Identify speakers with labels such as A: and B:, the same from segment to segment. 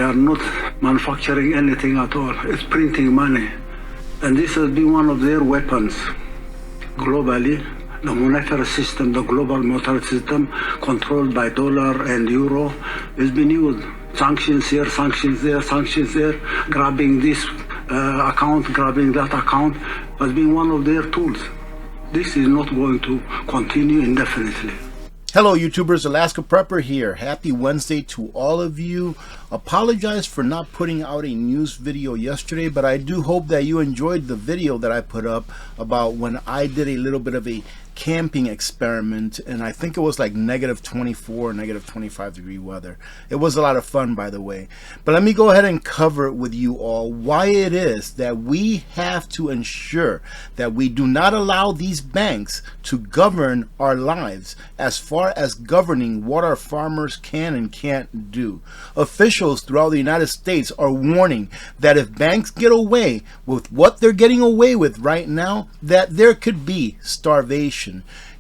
A: are not manufacturing anything at all. It's printing money. And this has been one of their weapons globally. The monetary system, the global monetary system, controlled by dollar and euro, has been used. Sanctions here, sanctions there, sanctions there, grabbing this account, grabbing that account, has been one of their tools. This is not going to continue indefinitely.
B: Hello YouTubers, Alaska Prepper here. Happy Wednesday to all of you. Apologize for not putting out a news video yesterday, but I do hope that you enjoyed the video that I put up about when I did a little bit of a camping experiment, and I think it was like -24, -25 degree weather. It was a lot of fun, by the way. But let me go ahead and cover with you all why it is that we have to ensure that we do not allow these banks to govern our lives as far as governing what our farmers can and can't do. Officials throughout the United States are warning that if banks get away with what they're getting away with right now, that there could be starvation.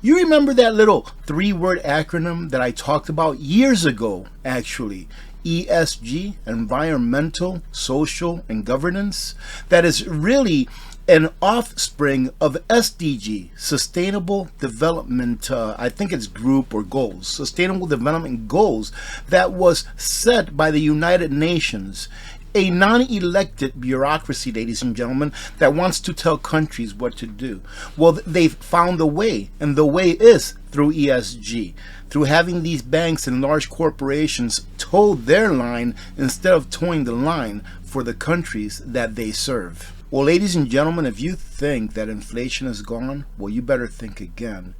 B: You remember that little 3-word acronym that I talked about years ago, actually? ESG, environmental, social, and governance. That is really an offspring of SDG, Sustainable Development, I think it's group or goals, Sustainable Development Goals, that was set by the United Nations. A non-elected bureaucracy, ladies and gentlemen, that wants to tell countries what to do. Well, they've found a way, and the way is through ESG, through having these banks and large corporations toe their line instead of towing the line for the countries that they serve. Well, ladies and gentlemen, if you think that inflation is gone, well, you better think again.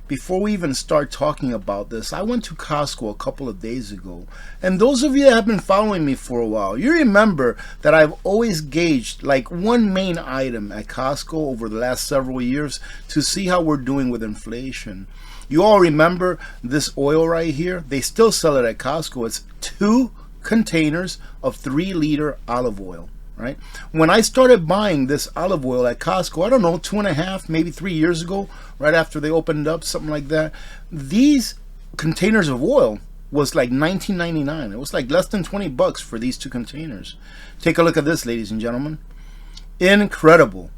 B: Before we even start talking about this, I went to Costco a couple of days ago, and those of you that have been following me for a while, you remember that I've always gauged like one main item at Costco over the last several years to see how we're doing with inflation. You all remember this oil right here? They still sell it at Costco. It's 2 containers of 3-liter olive oil. Right? When I started buying this olive oil at Costco, I don't know, 2.5, maybe 3 years ago, right after they opened up, something like that, these containers of oil was like $19.99. It was like less than 20 bucks for these 2 containers. Take a look at this, ladies and gentlemen. Incredible.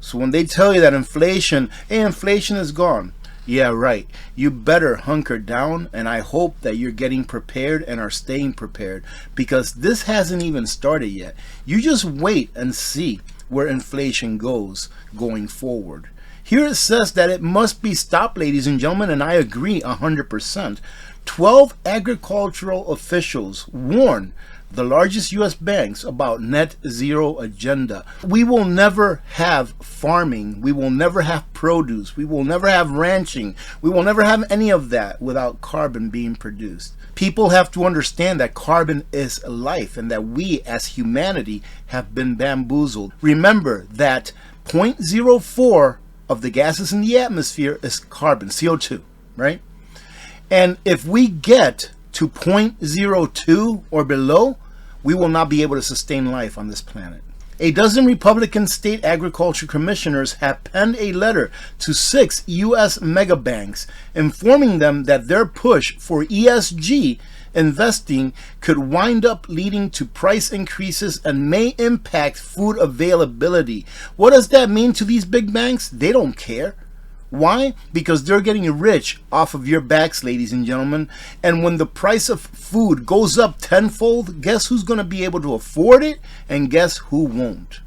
B: So when they tell you that inflation, hey, inflation is gone, yeah, right. You better hunker down, and I hope that you're getting prepared and are staying prepared, because this hasn't even started yet. You just wait and see where inflation goes going forward. Here it says that it must be stopped, ladies and gentlemen, and I agree 100%. 12 agricultural officials warn the largest U.S. banks about net zero agenda. We will never have farming. We will never have produce. We will never have ranching. We will never have any of that without carbon being produced. People have to understand that carbon is life and that we as humanity have been bamboozled. Remember that 0.04 of the gases in the atmosphere is carbon, CO2, right? And if we get to 0.02 or below, we will not be able to sustain life on this planet. A dozen Republican state agriculture commissioners have penned a letter to 6 U.S. megabanks informing them that their push for ESG investing could wind up leading to price increases and may impact food availability. What does that mean to these big banks? They don't care. Why? Because they're getting rich off of your backs, ladies and gentlemen. And when the price of food goes up tenfold, guess who's going to be able to afford it? And guess who won't?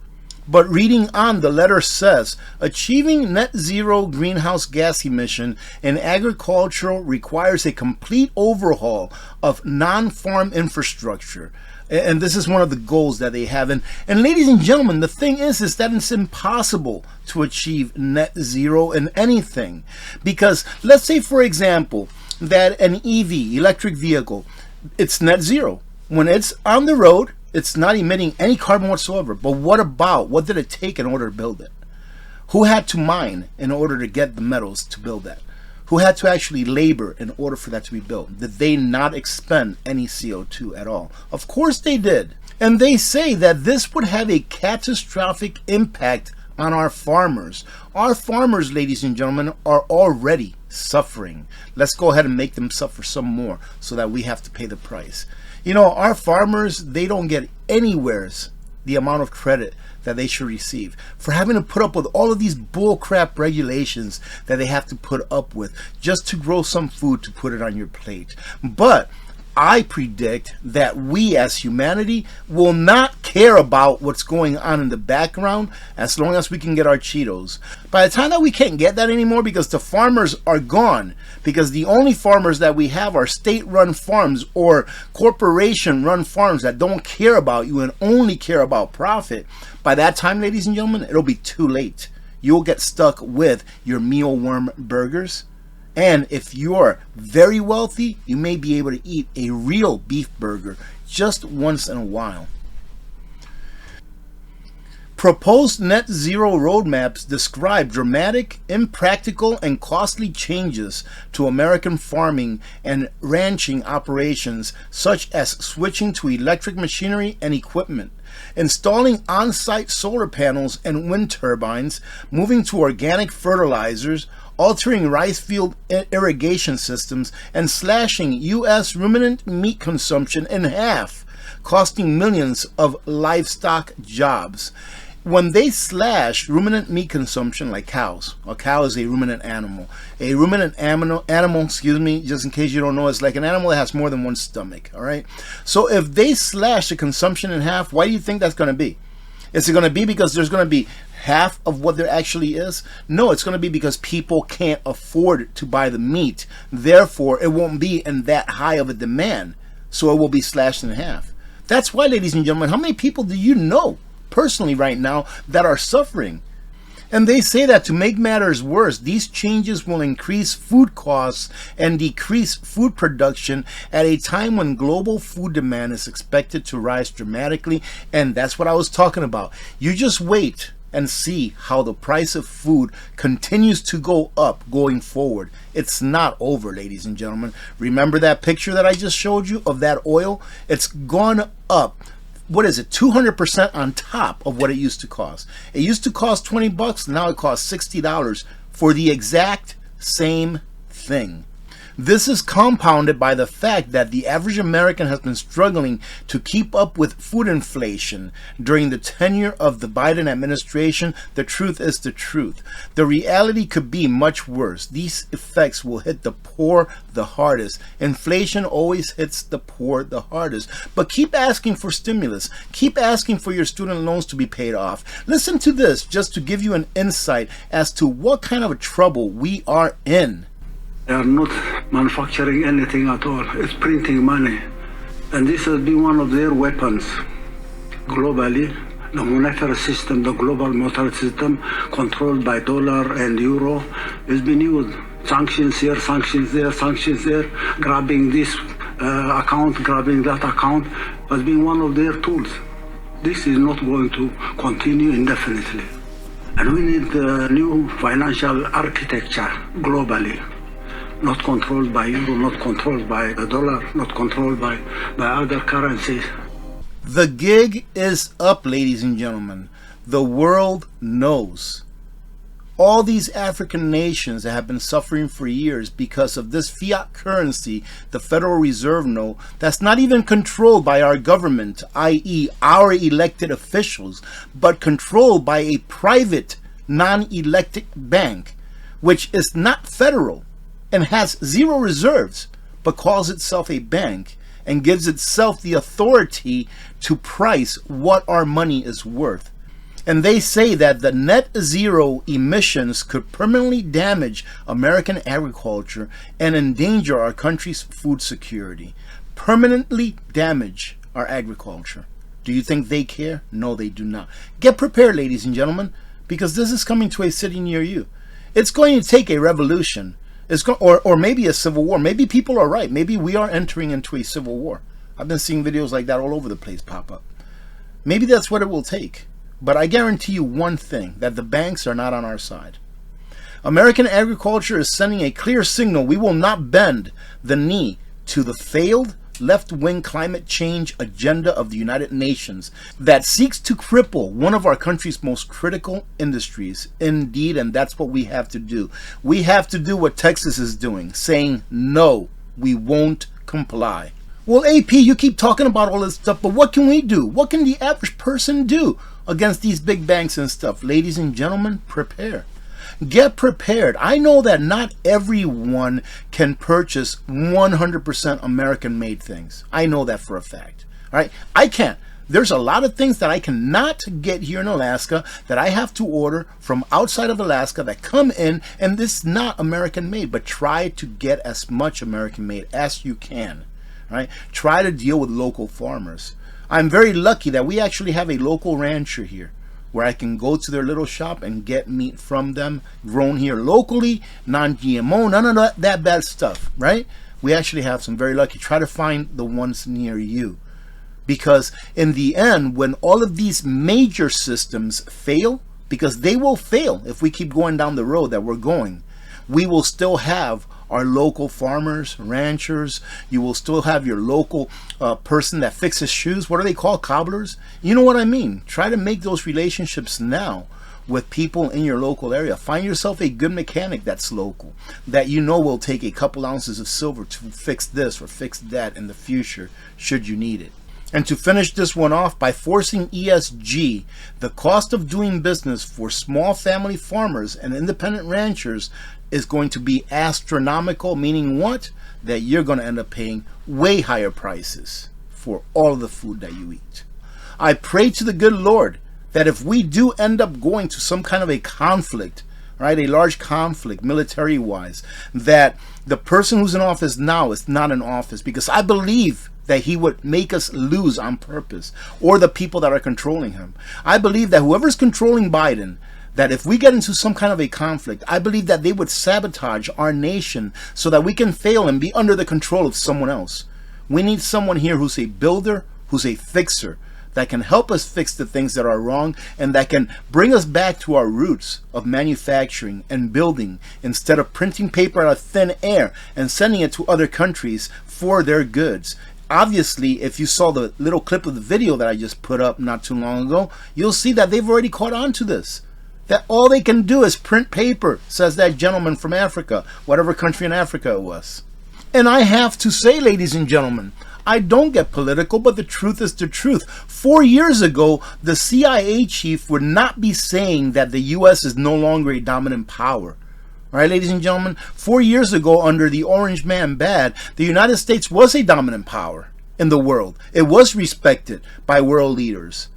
B: But reading on, the letter says, achieving net zero greenhouse gas emission in agriculture requires a complete overhaul of non-farm infrastructure. And this is one of the goals that they have. And ladies and gentlemen, the thing is that it's impossible to achieve net zero in anything. Because let's say, for example, that an EV, electric vehicle, it's net zero. When it's on the road, it's not emitting any carbon whatsoever. But what did it take in order to build it? Who had to mine in order to get the metals to build that? Who had to actually labor in order for that to be built? Did they not expend any CO2 at all? Of course they did. And they say that this would have a catastrophic impact on our farmers. Our farmers, ladies and gentlemen, are already suffering. Let's go ahead and make them suffer some more so that we have to pay the price. You know, our farmers, they don't get anywheres the amount of credit that they should receive for having to put up with all of these bullcrap regulations that they have to put up with just to grow some food to put it on your plate. But I predict that we as humanity will not care about what's going on in the background as long as we can get our Cheetos. By the time that we can't get that anymore because the farmers are gone, because the only farmers that we have are state-run farms or corporation-run farms that don't care about you and only care about profit, by that time, ladies and gentlemen, it'll be too late. You'll get stuck with your mealworm burgers. And if you're very wealthy, you may be able to eat a real beef burger just once in a while. Proposed net zero roadmaps describe dramatic, impractical, and costly changes to American farming and ranching operations, such as switching to electric machinery and equipment, installing on-site solar panels and wind turbines, moving to organic fertilizers, altering rice field irrigation systems, and slashing U.S. ruminant meat consumption in half, costing millions of livestock jobs. When they slash ruminant meat consumption, like cows, a cow is a ruminant animal. A ruminant animal, excuse me, just in case you don't know, it's like an animal that has more than one stomach, all right? So if they slash the consumption in half, why do you think that's going to be? Is it going to be because there's going to be half of what there actually is? No, it's going to be because people can't afford to buy the meat. Therefore, it won't be in that high of a demand. So it will be slashed in half. That's why, ladies and gentlemen, how many people do you know personally right now that are suffering? And they say that to make matters worse, these changes will increase food costs and decrease food production at a time when global food demand is expected to rise dramatically. And that's what I was talking about. You just wait and see how the price of food continues to go up going forward. It's not over, ladies and gentlemen. Remember that picture that I just showed you of that oil? It's gone up. What is it, 200% on top of what it used to cost. It used to cost 20 bucks, now it costs $60 for the exact same thing. This is compounded by the fact that the average American has been struggling to keep up with food inflation during the tenure of the Biden administration. The truth is the truth. The reality could be much worse. These effects will hit the poor the hardest. Inflation always hits the poor the hardest. But keep asking for stimulus. Keep asking for your student loans to be paid off. Listen to this just to give you an insight as to what kind of trouble we are in.
A: They are not manufacturing anything at all. It's printing money. And this has been one of their weapons globally. The monetary system, the global monetary system, controlled by dollar and euro, has been used. Sanctions here, sanctions there, sanctions there, grabbing this account, grabbing that account, has been one of their tools. This is not going to continue indefinitely. And we need a new financial architecture globally. Not controlled by euro, not controlled by the dollar, not controlled by other currencies.
B: The gig is up, ladies and gentlemen. The world knows. All these African nations that have been suffering for years because of this fiat currency, the Federal Reserve note, that's not even controlled by our government, i.e. our elected officials, but controlled by a private, non-elected bank, which is not federal and has zero reserves, but calls itself a bank and gives itself the authority to price what our money is worth. And they say that the net zero emissions could permanently damage American agriculture and endanger our country's food security. Permanently damage our agriculture. Do you think they care? No, they do not. Get prepared, ladies and gentlemen, because this is coming to a city near you. It's going to take a revolution. Or maybe a civil war. Maybe people are right. Maybe we are entering into a civil war. I've been seeing videos like that all over the place pop up. Maybe that's what it will take. But I guarantee you one thing, that the banks are not on our side. American agriculture is sending a clear signal. We will not bend the knee to the failed left-wing climate change agenda of the United Nations that seeks to cripple one of our country's most critical industries. Indeed, and that's what we have to do. We have to do what Texas is doing, saying, no, we won't comply. Well, AP, you keep talking about all this stuff, but what can we do? What can the average person do against these big banks and stuff? Ladies and gentlemen, prepare. Get prepared. I know that not everyone can purchase 100% American-made things. I know that for a fact. All right? I can't. There's a lot of things that I cannot get here in Alaska that I have to order from outside of Alaska that come in, and this is not American-made, but try to get as much American-made as you can. Right? Try to deal with local farmers. I'm very lucky that we actually have a local rancher here where I can go to their little shop and get meat from them, grown here locally, non-GMO, none of that bad stuff, right? We actually have some very lucky. Try to find the ones near you. Because in the end, when all of these major systems fail, because they will fail if we keep going down the road that we're going, we will still have our local farmers, ranchers. You will still have your local person that fixes shoes. What are they called? Cobblers? You know what I mean? Try to make those relationships now with people in your local area. Find yourself a good mechanic that's local, that you know will take a couple ounces of silver to fix this or fix that in the future should you need it. And to finish this one off, by forcing ESG, the cost of doing business for small family farmers and independent ranchers is going to be astronomical, meaning what? That you're going to end up paying way higher prices for all of the food that you eat. I pray to the good Lord that if we do end up going to some kind of a conflict, right, a large conflict military-wise, that the person who's in office now is not in office, because I believe that he would make us lose on purpose, or the people that are controlling him. I believe that whoever's controlling Biden, that if we get into some kind of a conflict, I believe that they would sabotage our nation so that we can fail and be under the control of someone else. We need someone here who's a builder, who's a fixer, that can help us fix the things that are wrong, and that can bring us back to our roots of manufacturing and building, instead of printing paper out of thin air and sending it to other countries for their goods. Obviously, if you saw the little clip of the video that I just put up not too long ago, you'll see that they've already caught on to this. That all they can do is print paper, says that gentleman from Africa, whatever country in Africa it was. And I have to say, ladies and gentlemen, I don't get political, but the truth is the truth. 4 years ago, the CIA chief would not be saying that the U.S. is no longer a dominant power. Right, ladies and gentlemen, 4 years ago, under the Orange Man Bad, the United States was a dominant power in the world. It was respected by world leaders.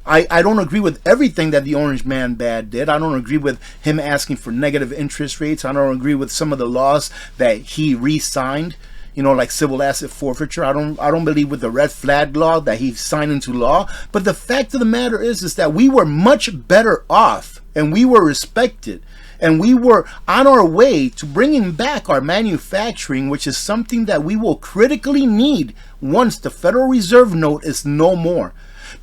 B: I don't agree with everything that the Orange Man Bad did. I don't agree with him asking for negative interest rates. I don't agree with some of the laws that he re-signed, you know, like civil asset forfeiture. I don't believe with the red flag law that he signed into law. But the fact of the matter is that we were much better off, and we were respected. And we were on our way to bringing back our manufacturing, which is something that we will critically need once the Federal Reserve note is no more.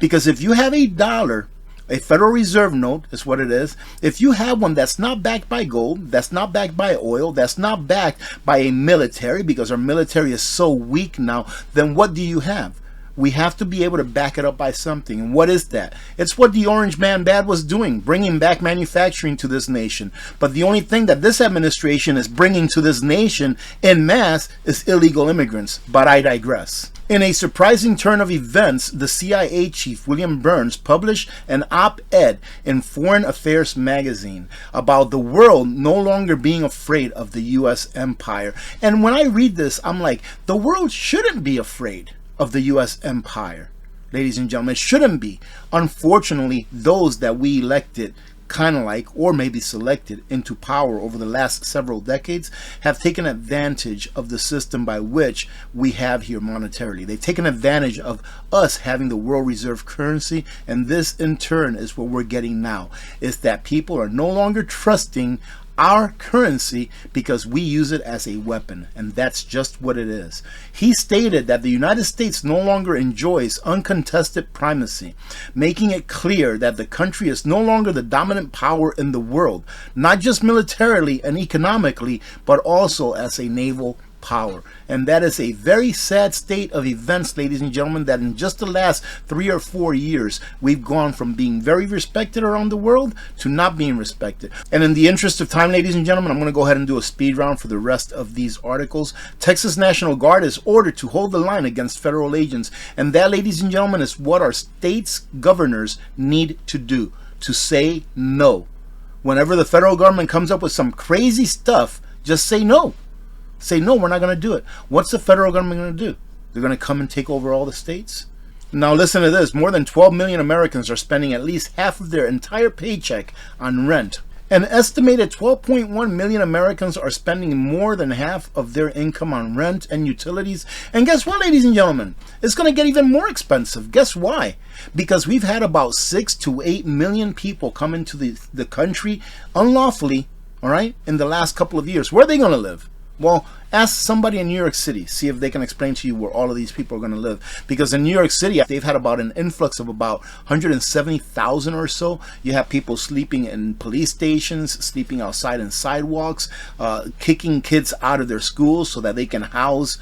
B: Because if you have a dollar, a Federal Reserve note is what it is, if you have one that's not backed by gold, that's not backed by oil, that's not backed by a military, because our military is so weak now, then what do you have? We have to be able to back it up by something. And what is that? It's what the Orange Man Bad was doing, bringing back manufacturing to this nation. But the only thing that this administration is bringing to this nation en masse is illegal immigrants. But I digress. In a surprising turn of events, the CIA chief, William Burns, published an op-ed in Foreign Affairs magazine about the world no longer being afraid of the U.S. empire. And when I read this, I'm like, the world shouldn't be afraid of the U.S. empire. Ladies and gentlemen, it shouldn't be. Unfortunately, those that we elected, kind of like, or maybe selected into power over the last several decades, have taken advantage of the system by which we have here monetarily. They've taken advantage of us having the world reserve currency, and this in turn is what we're getting now, is that people are no longer trusting our currency because we use it as a weapon, and that's just what it is. He stated that the United States no longer enjoys uncontested primacy, making it clear that the country is no longer the dominant power in the world, not just militarily and economically, but also as a naval power. And that is a very sad state of events, ladies and gentlemen, that in just the last 3 or 4 years, we've gone from being very respected around the world to not being respected. And in the interest of time, ladies and gentlemen, I'm going to go ahead and do a speed round for the rest of these articles. Texas National Guard is ordered to hold the line against federal agents. And that, ladies and gentlemen, is what our states' governors need to do, to say no. Whenever the federal government comes up with some crazy stuff, just say no. Say, no, we're not going to do it. What's the federal government going to do? They're going to come and take over all the states? Now listen to this. More than 12 million Americans are spending at least half of their entire paycheck on rent. An estimated 12.1 million Americans are spending more than half of their income on rent and utilities. And guess what, ladies and gentlemen? It's going to get even more expensive. Guess why? Because we've had about 6 to 8 million people come into the country unlawfully, all right, in the last couple of years. Where are they going to live? Well, ask somebody in New York City, see if they can explain to you where all of these people are going to live. Because in New York City, they've had about an influx of about 170,000 or so. You have people sleeping in police stations, sleeping outside in sidewalks, kicking kids out of their schools so that they can house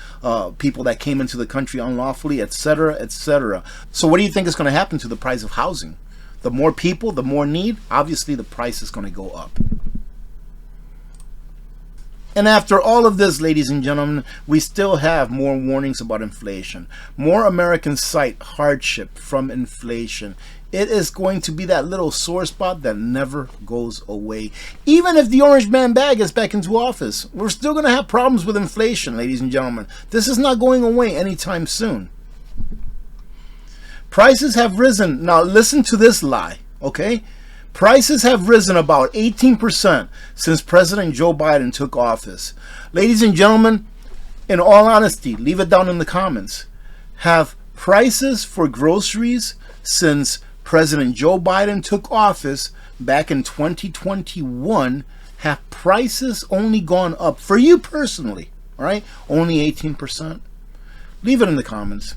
B: people that came into the country unlawfully, etc., etc. So what do you think is going to happen to the price of housing? The more people, the more need, obviously the price is going to go up. And after all of this, ladies and gentlemen, we still have more warnings about inflation. More Americans cite hardship from inflation. It is going to be that little sore spot that never goes away. Even if the orange man bag gets back into office, we're still going to have problems with inflation, ladies and gentlemen. This is not going away anytime soon. Prices have risen. Now listen to this lie, okay? Prices have risen about 18% since President Joe Biden took office. Ladies and gentlemen, in all honesty, leave it down in the comments. Have prices for groceries since President Joe Biden took office back in 2021, have prices only gone up for you personally, all right? Only 18%? Leave it in the comments.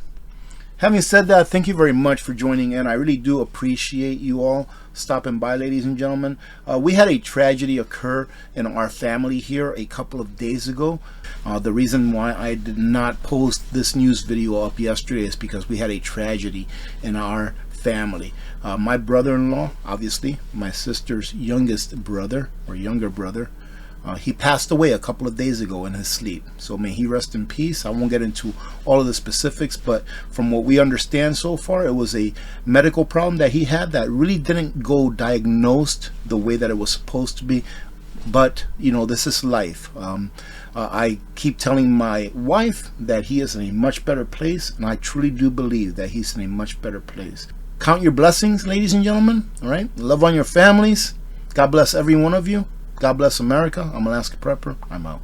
B: Having said that, thank you very much for joining in. I really do appreciate you all stopping by, ladies and gentlemen. We had a tragedy occur in our family here a couple of days ago. The reason why I did not post this news video up yesterday is because we had a tragedy in our family. My brother-in-law, obviously, my sister's youngest brother, or younger brother, he passed away a couple of days ago in his sleep. So may he rest in peace. I won't get into all of the specifics, but from what we understand so far, it was a medical problem that he had that really didn't go diagnosed the way that it was supposed to be. But, you know, this is life. I keep telling my wife that he is in a much better place, and I truly do believe that he's in a much better place. Count your blessings, ladies and gentlemen. All right? Love on your families. God bless every one of you. God bless America. I'm Alaska Prepper. I'm out.